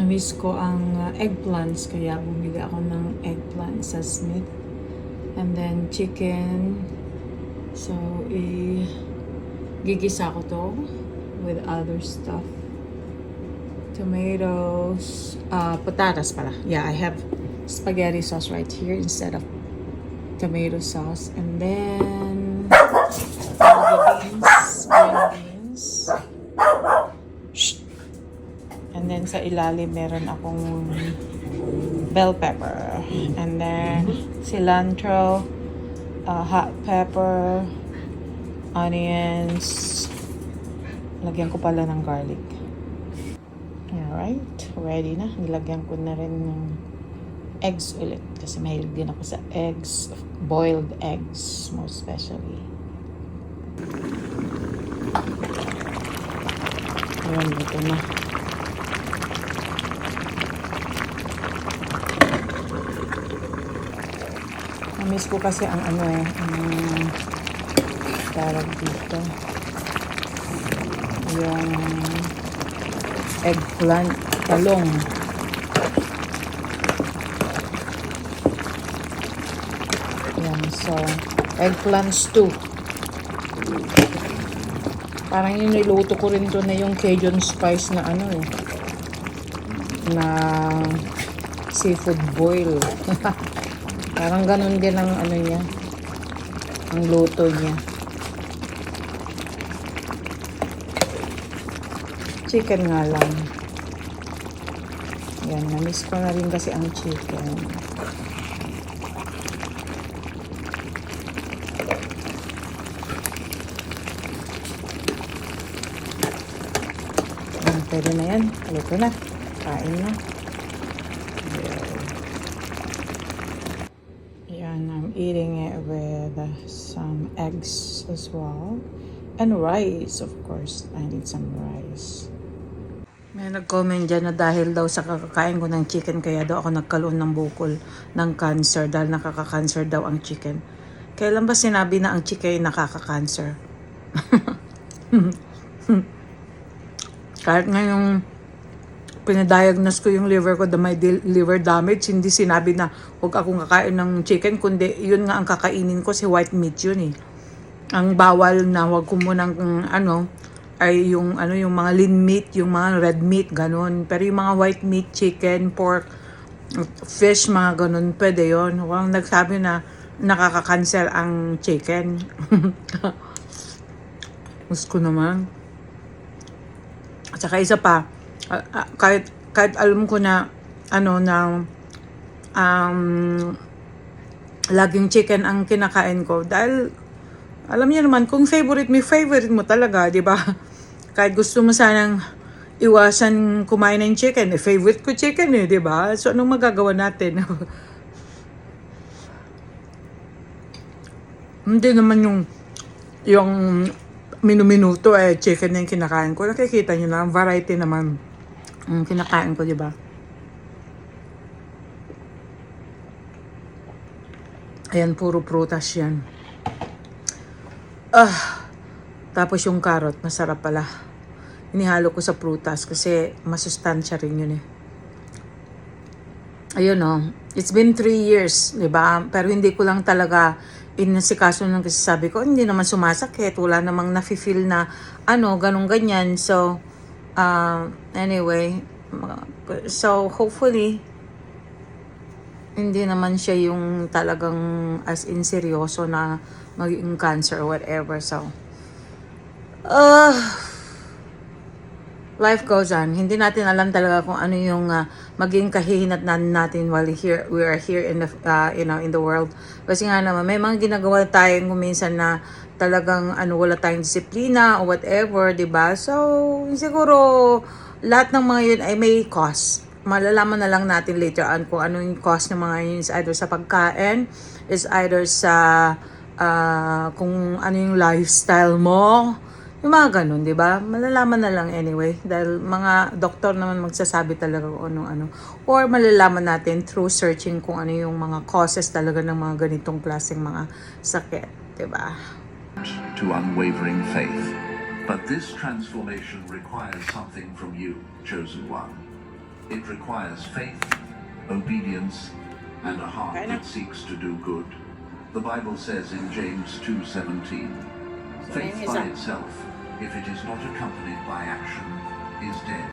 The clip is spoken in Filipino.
Na-miss ko ang eggplants, kaya bumili ako ng eggplant sa Smith. And then chicken. So, gigisa ko to with other stuff. Tomatoes, patatas pala. Yeah, I have spaghetti sauce right here instead of tomato sauce. And then green beans. Shh. And then sa ilalim meron akong bell pepper. And then cilantro, hot pepper, onions. Lagyan ko pala ng garlic. Alright, ready na. Nilagyan ko na rin ng eggs ulit. Kasi mahilig din ako sa eggs. Boiled eggs, most especially. Ayan, ito na. Na-miss ko kasi ang ang tawag dito. Yung eggplant, talong. Yan, so, eggplant stew. Parang yung niluto ko rin to na yung Cajun spice na na seafood boil. Parang ganun din ang niya, ang luto niya. Chicken nga lang. Yan, na-miss ko na rin kasi ang chicken. Pwede na yan. Luto na. Kain na. Yan, I'm eating it with some eggs as well. And rice, of course. I need some rice. May nag-comment dyan na dahil daw sa kakakain ko ng chicken, kaya daw ako nagkaroon ng bukol ng cancer dahil nakaka-cancer daw ang chicken. Kailan ba sinabi na ang chicken ay nakaka-cancer? Kahit ngayong pinadiagnose ko yung liver ko na may liver damage, hindi sinabi na huwag akong kakain ng chicken, kundi yun nga ang kakainin ko, si white meat yun eh. Ang bawal na huwag ko munang ay yung yung mga lean meat, yung mga red meat, ganun. Pero yung mga white meat, chicken, pork, fish, mga ganun, pwede yun. Huwag nagsabi na nakaka-cancer ang chicken. Gusto naman. At saka isa pa, kahit alam ko na laging chicken ang kinakain ko, dahil alam niyo naman kung favorite mo talaga, di ba? Kahit gusto mo sanang iwasan kumain ng chicken, favorite ko chicken di ba? So anong magagawa natin? Hindi naman yung minuto chicken na yung kinakain ko. Nakikita nyo na, variety naman ang kinakain ko, di ba? Ayan, puro prutas yan. Tapos yung carrot, masarap pala. Inihalo ko sa prutas kasi masustansya rin yun eh. Ayun it's been 3 years, di ba? Pero hindi ko lang talaga inasikaso nung kasi sabi ko, hindi naman sumasakit, wala namang nafe-feel na ganun ganyan. So, anyway, so hopefully, hindi naman siya yung talagang as in seryoso na maging cancer or whatever. So, life goes on. Hindi natin alam talaga kung ano yung maging kahihinatnan natin while we are here in the in the world. Kasi nga naman may mga ginagawa tayong minsan na talagang wala tayong disiplina or whatever, 'di ba? So siguro lahat ng mga yun ay may cost. Malalaman na lang natin later on kung ano yung cost ng mga yun, is either sa pagkain, is either sa kung ano yung lifestyle mo. Yung mga ganun, di ba? Malalaman na lang anyway. Dahil mga doktor naman magsasabi talaga kung ano. Or malalaman natin through searching kung ano yung mga causes talaga ng mga ganitong klaseng mga sakit. Di ba? To unwavering faith. But this transformation requires something from you, chosen one. It requires faith, obedience, and a heart that seeks to do good. The Bible says in James 2:17, faith by itself, if it is not accompanied by action, is dead.